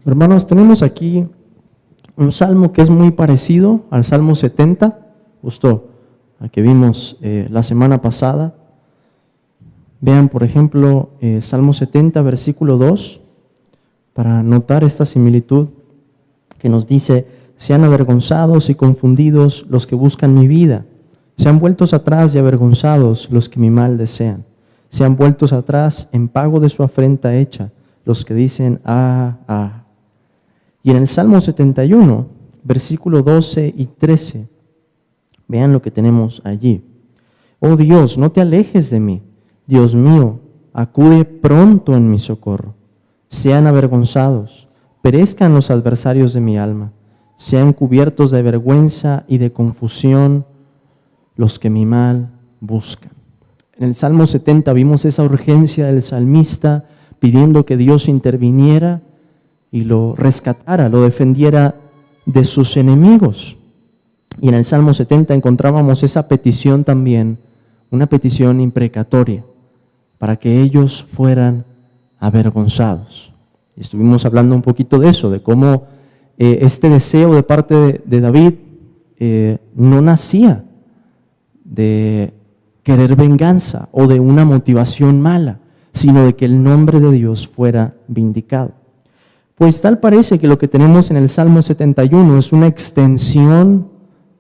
Hermanos, tenemos aquí un salmo que es muy parecido al Salmo 70, justo al que vimos la semana pasada. Vean, por ejemplo, Salmo 70, versículo 2, para notar esta similitud que nos dice: sean avergonzados y confundidos los que buscan mi vida, sean vueltos atrás y avergonzados los que mi mal desean, sean vueltos atrás en pago de su afrenta hecha los que dicen ah. Y en el Salmo 71, versículo 12 y 13, vean lo que tenemos allí. Oh Dios, no te alejes de mí. Dios mío, acude pronto en mi socorro. Sean avergonzados, perezcan los adversarios de mi alma. Sean cubiertos de vergüenza y de confusión los que mi mal buscan. En el Salmo 70 vimos esa urgencia del salmista pidiendo que Dios interviniera y lo rescatara, lo defendiera de sus enemigos. Y en el Salmo 70 encontrábamos esa petición también, una petición imprecatoria, para que ellos fueran avergonzados. Y estuvimos hablando un poquito de eso, de cómo este deseo de parte de David no nacía de querer venganza o de una motivación mala, sino de que el nombre de Dios fuera vindicado. Pues tal parece que lo que tenemos en el Salmo 71 es una extensión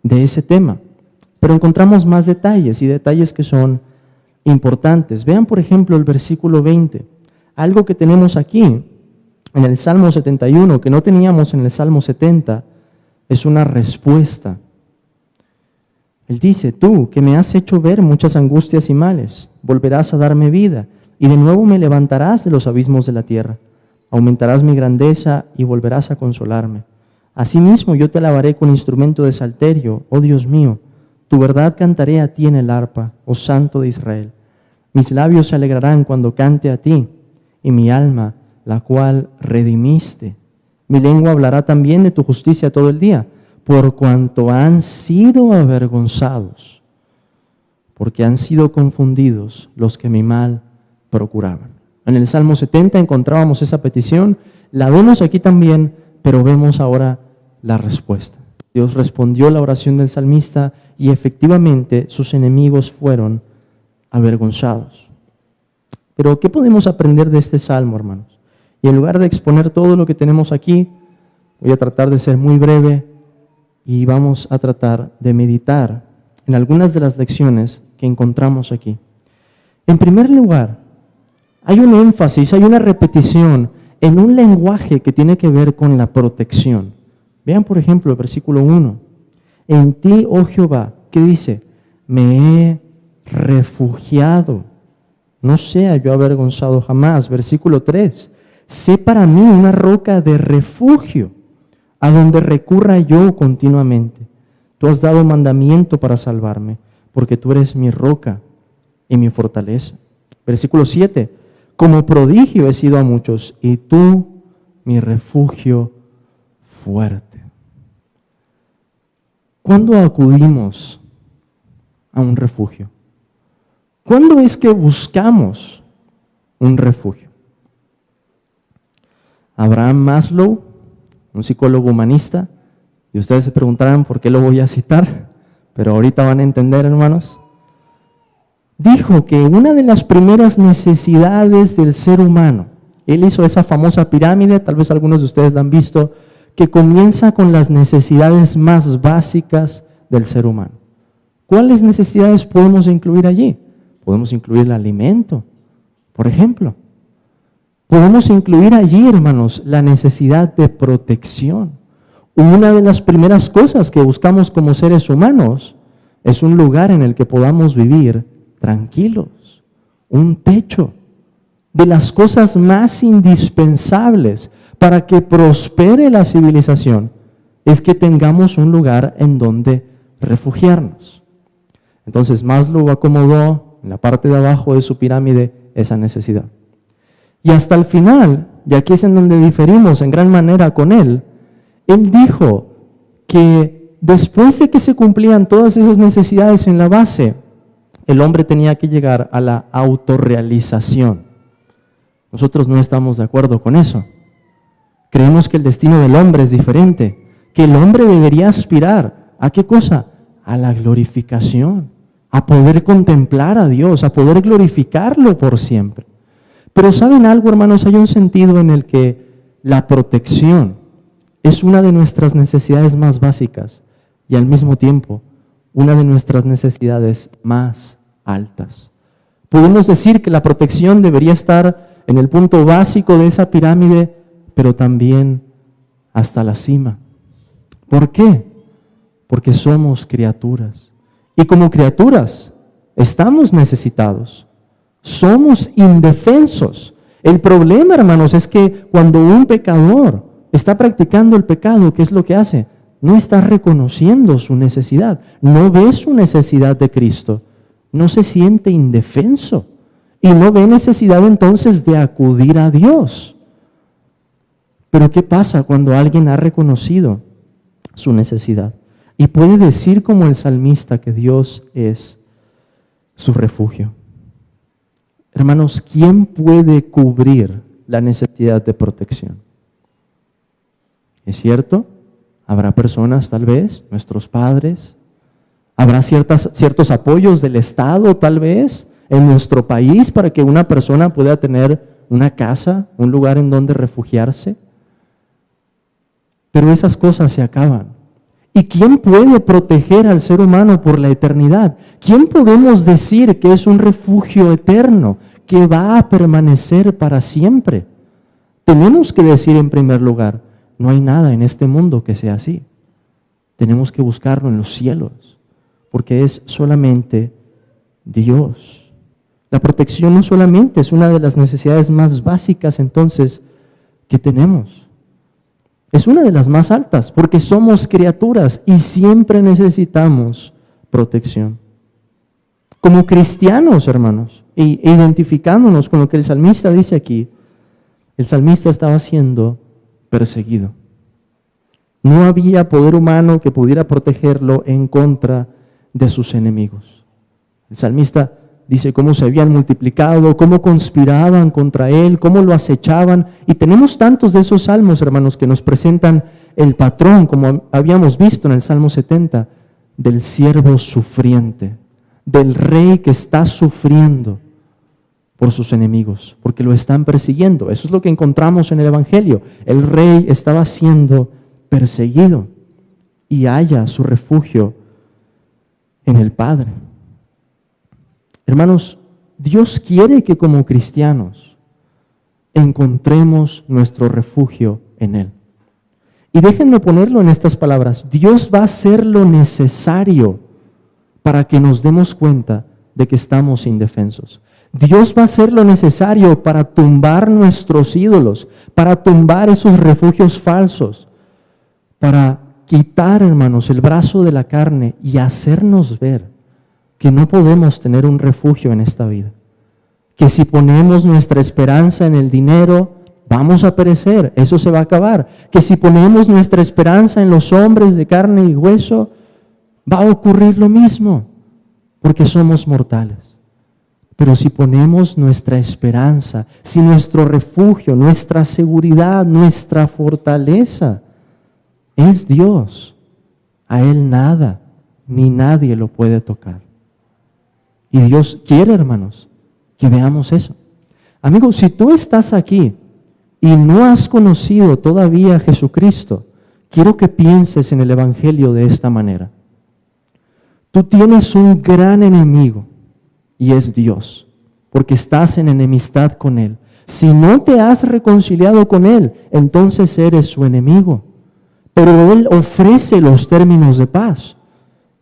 de ese tema, pero encontramos más detalles y detalles que son importantes. Vean, por ejemplo, el versículo 20. Algo que tenemos aquí en el Salmo 71 que no teníamos en el Salmo 70 es una respuesta. Él dice: tú que me has hecho ver muchas angustias y males, volverás a darme vida y de nuevo me levantarás de los abismos de la tierra. Aumentarás mi grandeza y volverás a consolarme. Asimismo yo te alabaré con instrumento de salterio, oh Dios mío. Tu verdad cantaré a ti en el arpa, oh Santo de Israel. Mis labios se alegrarán cuando cante a ti, y mi alma, la cual redimiste. Mi lengua hablará también de tu justicia todo el día, por cuanto han sido avergonzados, porque han sido confundidos los que mi mal procuraban. En el Salmo 70 encontrábamos esa petición, la vemos aquí también, pero vemos ahora la respuesta. Dios respondió la oración del salmista y efectivamente sus enemigos fueron avergonzados. Pero ¿qué podemos aprender de este salmo, hermanos? Y en lugar de exponer todo lo que tenemos aquí, voy a tratar de ser muy breve y vamos a tratar de meditar en algunas de las lecciones que encontramos aquí. En primer lugar, hay un énfasis, hay una repetición en un lenguaje que tiene que ver con la protección. Vean, por ejemplo, el versículo 1. En ti, oh Jehová, ¿qué dice? Me he refugiado, no sea yo avergonzado jamás. Versículo 3. Sé para mí una roca de refugio, a donde recurra yo continuamente. Tú has dado mandamiento para salvarme, porque tú eres mi roca y mi fortaleza. Versículo 7. Como prodigio he sido a muchos, y tú, mi refugio fuerte. ¿Cuándo acudimos a un refugio? ¿Cuándo es que buscamos un refugio? Abraham Maslow, un psicólogo humanista, y ustedes se preguntarán por qué lo voy a citar, pero ahorita van a entender, hermanos. Dijo que una de las primeras necesidades del ser humano, él hizo esa famosa pirámide, tal vez algunos de ustedes la han visto, que comienza con las necesidades más básicas del ser humano. ¿Cuáles necesidades podemos incluir allí? Podemos incluir el alimento, por ejemplo. Podemos incluir allí, hermanos, la necesidad de protección. Una de las primeras cosas que buscamos como seres humanos es un lugar en el que podamos vivir tranquilos, un techo, de las cosas más indispensables para que prospere la civilización, es que tengamos un lugar en donde refugiarnos. Entonces Maslow acomodó en la parte de abajo de su pirámide esa necesidad. Y hasta el final, y aquí es en donde diferimos en gran manera con él dijo que después de que se cumplían todas esas necesidades en la base, el hombre tenía que llegar a la autorrealización. Nosotros no estamos de acuerdo con eso. Creemos que el destino del hombre es diferente, que el hombre debería aspirar ¿a qué cosa? A la glorificación, a poder contemplar a Dios, a poder glorificarlo por siempre. Pero ¿saben algo, hermanos? Hay un sentido en el que la protección es una de nuestras necesidades más básicas y al mismo tiempo una de nuestras necesidades más altas. Podemos decir que la protección debería estar en el punto básico de esa pirámide, pero también hasta la cima. ¿Por qué? Porque somos criaturas. Y como criaturas estamos necesitados. Somos indefensos. El problema, hermanos, es que cuando un pecador está practicando el pecado, ¿qué es lo que hace? No está reconociendo su necesidad, no ve su necesidad de Cristo, no se siente indefenso y no ve necesidad entonces de acudir a Dios. Pero ¿qué pasa cuando alguien ha reconocido su necesidad y puede decir como el salmista que Dios es su refugio? Hermanos, ¿quién puede cubrir la necesidad de protección? ¿Es cierto? Habrá personas, tal vez, nuestros padres. Habrá ciertos apoyos del Estado, tal vez, en nuestro país para que una persona pueda tener una casa, un lugar en donde refugiarse. Pero esas cosas se acaban. ¿Y quién puede proteger al ser humano por la eternidad? ¿Quién podemos decir que es un refugio eterno, que va a permanecer para siempre? Tenemos que decir en primer lugar, no hay nada en este mundo que sea así. Tenemos que buscarlo en los cielos, porque es solamente Dios. La protección no solamente es una de las necesidades más básicas entonces que tenemos. Es una de las más altas, porque somos criaturas y siempre necesitamos protección. Como cristianos, hermanos, e identificándonos con lo que el salmista dice aquí, el salmista estaba siendo perseguido. No había poder humano que pudiera protegerlo en contra de sus enemigos. El salmista dice cómo se habían multiplicado, cómo conspiraban contra él, cómo lo acechaban. Y tenemos tantos de esos salmos, hermanos, que nos presentan el patrón, como habíamos visto en el Salmo 70, del siervo sufriente, del rey que está sufriendo por sus enemigos, porque lo están persiguiendo. Eso es lo que encontramos en el Evangelio. El rey estaba siendo perseguido y halla su refugio en el Padre. Hermanos, Dios quiere que como cristianos encontremos nuestro refugio en Él. Y déjenme ponerlo en estas palabras. Dios va a hacer lo necesario para que nos demos cuenta de que estamos indefensos. Dios va a hacer lo necesario para tumbar nuestros ídolos, para tumbar esos refugios falsos, para quitar, hermanos, el brazo de la carne y hacernos ver que no podemos tener un refugio en esta vida. Que si ponemos nuestra esperanza en el dinero, vamos a perecer, eso se va a acabar. Que si ponemos nuestra esperanza en los hombres de carne y hueso, va a ocurrir lo mismo, porque somos mortales. Pero si ponemos nuestra esperanza, si nuestro refugio, nuestra seguridad, nuestra fortaleza es Dios, a Él nada ni nadie lo puede tocar. Y Dios quiere, hermanos, que veamos eso. Amigos, si tú estás aquí y no has conocido todavía a Jesucristo, quiero que pienses en el Evangelio de esta manera. Tú tienes un gran enemigo y es Dios, porque estás en enemistad con Él. Si no te has reconciliado con Él, entonces eres su enemigo. Pero Él ofrece los términos de paz.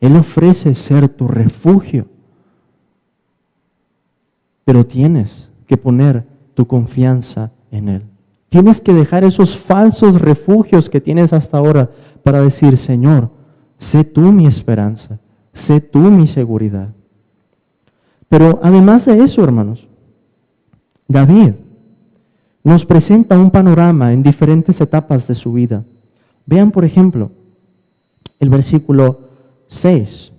Él ofrece ser tu refugio. Pero tienes que poner tu confianza en Él. Tienes que dejar esos falsos refugios que tienes hasta ahora para decir, Señor, sé tú mi esperanza, sé tú mi seguridad. Pero además de eso, hermanos, David nos presenta un panorama en diferentes etapas de su vida. Vean, por ejemplo, el versículo 6.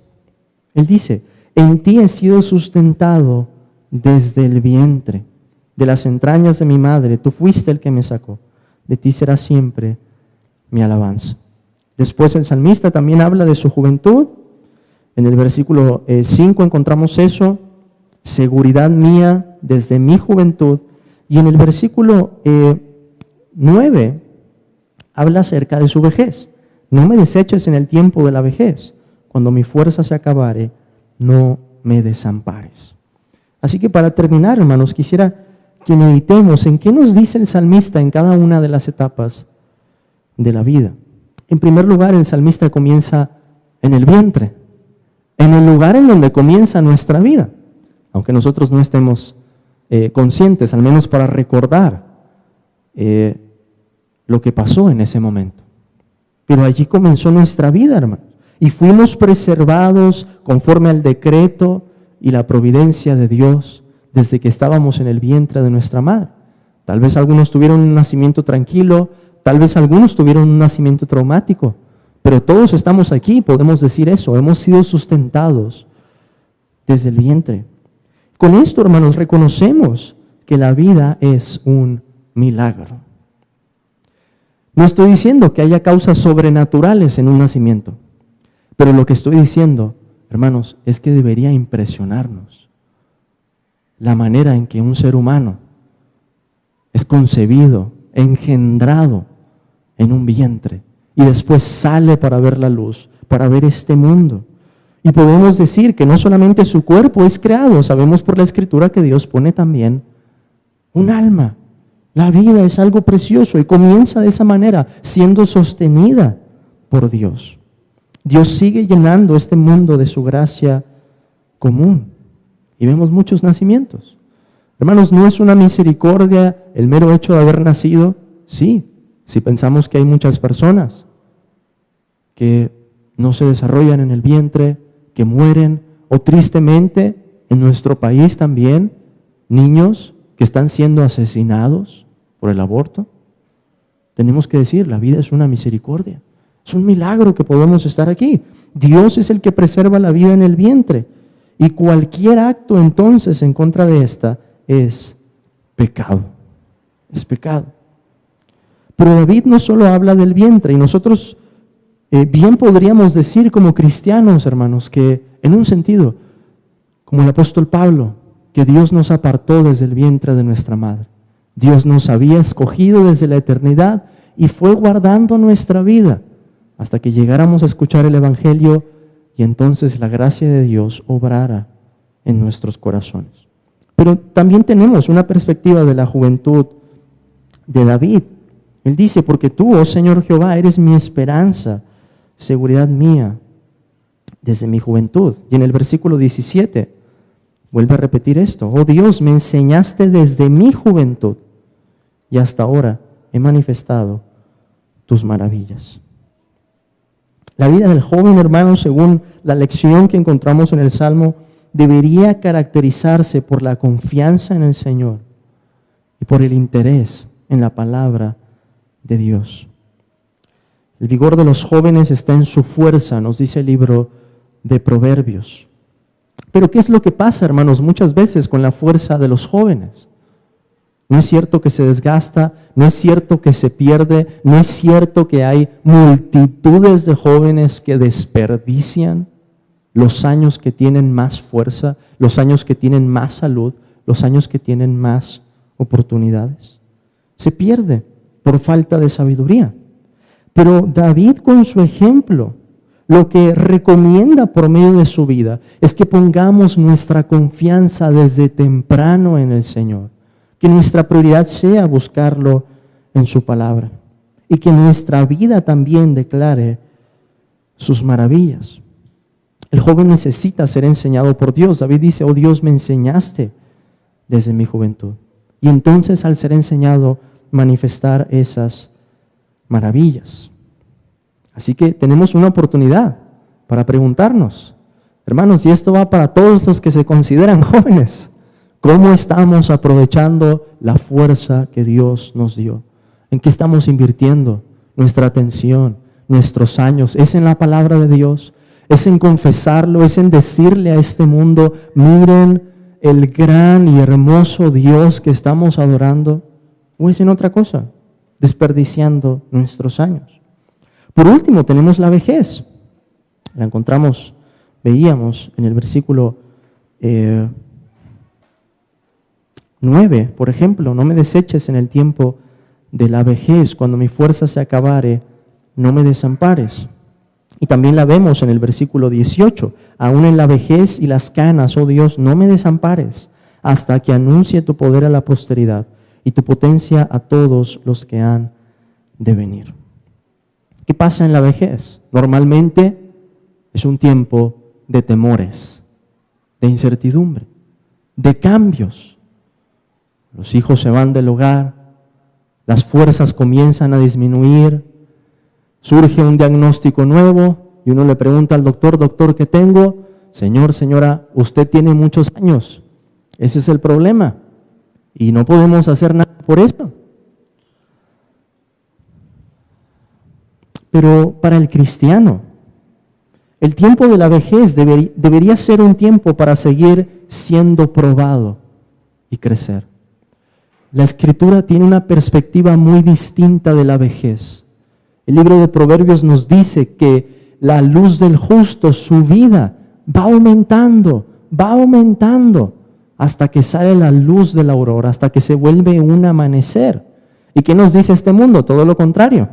Él dice, en ti he sido sustentado desde el vientre, de las entrañas de mi madre, tú fuiste el que me sacó. de ti será siempre mi alabanza. Después el salmista también habla de su juventud. En el versículo 5 encontramos eso, seguridad mía desde mi juventud. Y en el versículo 9 habla acerca de su vejez. No me deseches en el tiempo de la vejez. Cuando mi fuerza se acabare, no me desampares. Así que para terminar, hermanos, quisiera que meditemos en qué nos dice el salmista en cada una de las etapas de la vida. En primer lugar, el salmista comienza en el vientre, en el lugar en donde comienza nuestra vida, aunque nosotros no estemos conscientes, al menos para recordar lo que pasó en ese momento. Pero allí comenzó nuestra vida, hermanos, y fuimos preservados conforme al decreto y la providencia de Dios desde que estábamos en el vientre de nuestra madre. Tal vez algunos tuvieron un nacimiento tranquilo, tal vez algunos tuvieron un nacimiento traumático, pero todos estamos aquí, podemos decir eso, hemos sido sustentados desde el vientre. Con esto, hermanos, reconocemos que la vida es un milagro. No estoy diciendo que haya causas sobrenaturales en un nacimiento, pero lo que estoy diciendo, hermanos, es que debería impresionarnos la manera en que un ser humano es concebido, engendrado en un vientre y después sale para ver la luz, para ver este mundo. Y podemos decir que no solamente su cuerpo es creado, sabemos por la Escritura que Dios pone también un alma. La vida es algo precioso y comienza de esa manera, siendo sostenida por Dios. Dios sigue llenando este mundo de su gracia común. Y vemos muchos nacimientos. Hermanos, ¿no es una misericordia el mero hecho de haber nacido? Sí, si pensamos que hay muchas personas que no se desarrollan en el vientre, que mueren, o tristemente en nuestro país también, niños que están siendo asesinados por el aborto. Tenemos que decir, la vida es una misericordia. Es un milagro que podemos estar aquí. Dios es el que preserva la vida en el vientre. Y cualquier acto entonces en contra de esta es pecado. Es pecado. Pero David no solo habla del vientre, y nosotros bien podríamos decir como cristianos, hermanos, que en un sentido, como el apóstol Pablo, que Dios nos apartó desde el vientre de nuestra madre. Dios nos había escogido desde la eternidad y fue guardando nuestra vida hasta que llegáramos a escuchar el Evangelio y entonces la gracia de Dios obrara en nuestros corazones. Pero también tenemos una perspectiva de la juventud de David. Él dice, porque tú, oh Señor Jehová, eres mi esperanza, seguridad mía desde mi juventud. Y en el versículo 17 vuelve a repetir esto, oh Dios, me enseñaste desde mi juventud y hasta ahora he manifestado tus maravillas. La vida del joven, hermano, según la lección que encontramos en el Salmo, debería caracterizarse por la confianza en el Señor y por el interés en la palabra de Dios. El vigor de los jóvenes está en su fuerza, nos dice el libro de Proverbios. Pero ¿qué es lo que pasa, hermanos, muchas veces con la fuerza de los jóvenes? No es cierto que se desgasta, no es cierto que se pierde, no es cierto que hay multitudes de jóvenes que desperdician los años que tienen más fuerza, los años que tienen más salud, los años que tienen más oportunidades. Se pierde por falta de sabiduría. Pero David, con su ejemplo, lo que recomienda por medio de su vida es que pongamos nuestra confianza desde temprano en el Señor. Que nuestra prioridad sea buscarlo en su palabra y que nuestra vida también declare sus maravillas. El joven necesita ser enseñado por Dios. David dice, oh Dios, me enseñaste desde mi juventud. Y entonces al ser enseñado, manifestar esas maravillas. Así que tenemos una oportunidad para preguntarnos, hermanos, y esto va para todos los que se consideran jóvenes, ¿cómo estamos aprovechando la fuerza que Dios nos dio? ¿En qué estamos invirtiendo nuestra atención, nuestros años? ¿Es en la palabra de Dios? ¿Es en confesarlo? ¿Es en decirle a este mundo, miren el gran y hermoso Dios que estamos adorando? ¿O es en otra cosa? desperdiciando nuestros años. Por último, tenemos la vejez. La encontramos, veíamos en el versículo 9, por ejemplo, no me deseches en el tiempo de la vejez, cuando mi fuerza se acabare, no me desampares. Y también la vemos en el versículo 18, aún en la vejez y las canas, oh Dios, no me desampares, hasta que anuncie tu poder a la posteridad y tu potencia a todos los que han de venir. ¿Qué pasa en la vejez? Normalmente es un tiempo de temores, de incertidumbre, de cambios. Los hijos se van del hogar, las fuerzas comienzan a disminuir, surge un diagnóstico nuevo y uno le pregunta al doctor, doctor, ¿qué tengo? Señor, señora, usted tiene muchos años. Ese es el problema y no podemos hacer nada por eso. Pero para el cristiano, el tiempo de la vejez debería ser un tiempo para seguir siendo probado y crecer. La Escritura tiene una perspectiva muy distinta de la vejez. El libro de Proverbios nos dice que la luz del justo, su vida, va aumentando, hasta que sale la luz de la aurora, hasta que se vuelve un amanecer. ¿Y qué nos dice este mundo? Todo lo contrario.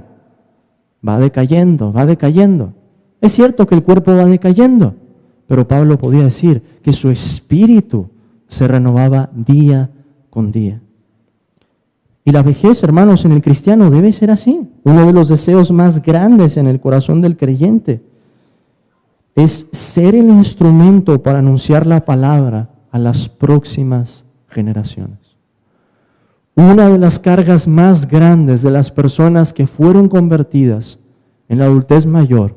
Va decayendo, va decayendo. Es cierto que el cuerpo va decayendo, pero Pablo podía decir que su espíritu se renovaba día con día. Y la vejez, hermanos, en el cristiano debe ser así. Uno de los deseos más grandes en el corazón del creyente es ser el instrumento para anunciar la palabra a las próximas generaciones. Una de las cargas más grandes de las personas que fueron convertidas en la adultez mayor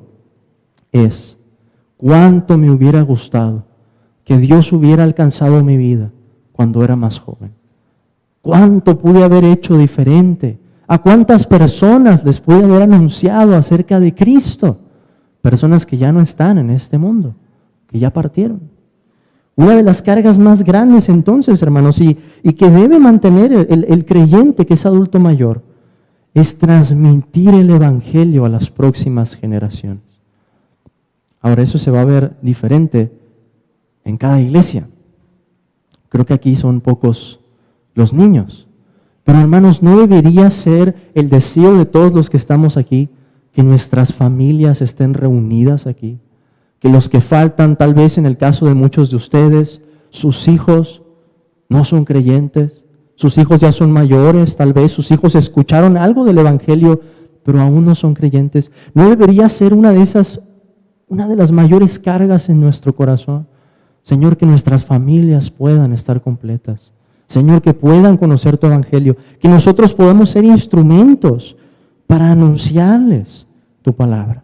es: cuánto me hubiera gustado que Dios hubiera alcanzado mi vida cuando era más joven. ¿Cuánto pude haber hecho diferente? ¿A cuántas personas les pude haber anunciado acerca de Cristo? Personas que ya no están en este mundo, que ya partieron. Una de las cargas más grandes entonces, hermanos, y que debe mantener el creyente que es adulto mayor, es transmitir el Evangelio a las próximas generaciones. Ahora, eso se va a ver diferente en cada iglesia. Creo que aquí son pocos los niños. Pero hermanos, ¿no debería ser el deseo de todos los que estamos aquí que nuestras familias estén reunidas aquí? Que los que faltan, tal vez en el caso de muchos de ustedes, sus hijos no son creyentes, sus hijos ya son mayores, tal vez sus hijos escucharon algo del Evangelio, pero aún no son creyentes. ¿No debería ser una de las mayores cargas en nuestro corazón? Señor, que nuestras familias puedan estar completas. Señor, que puedan conocer tu Evangelio, que nosotros podamos ser instrumentos para anunciarles tu palabra.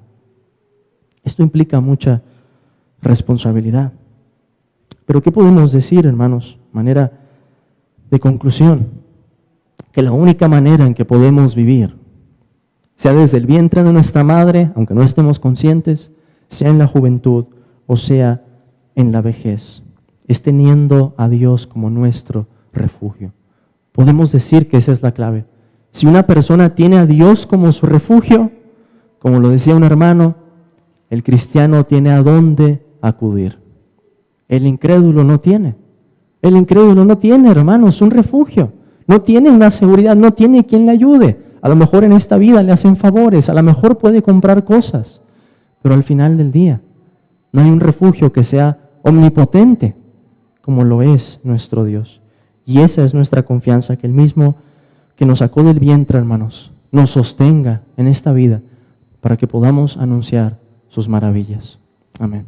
Esto implica mucha responsabilidad. Pero ¿qué podemos decir, hermanos? Manera de conclusión, que la única manera en que podemos vivir, sea desde el vientre de nuestra madre, aunque no estemos conscientes, sea en la juventud o sea en la vejez, es teniendo a Dios como nuestro refugio. Podemos decir que esa es la clave. Si una persona tiene a Dios como su refugio, como lo decía un hermano, el cristiano tiene a dónde acudir. El incrédulo no tiene. El incrédulo no tiene, hermanos, un refugio. No tiene una seguridad, no tiene quien le ayude. A lo mejor en esta vida le hacen favores, a lo mejor puede comprar cosas, pero al final del día no hay un refugio que sea omnipotente como lo es nuestro Dios. Y esa es nuestra confianza, que el mismo que nos sacó del vientre, hermanos, nos sostenga en esta vida para que podamos anunciar sus maravillas. Amén.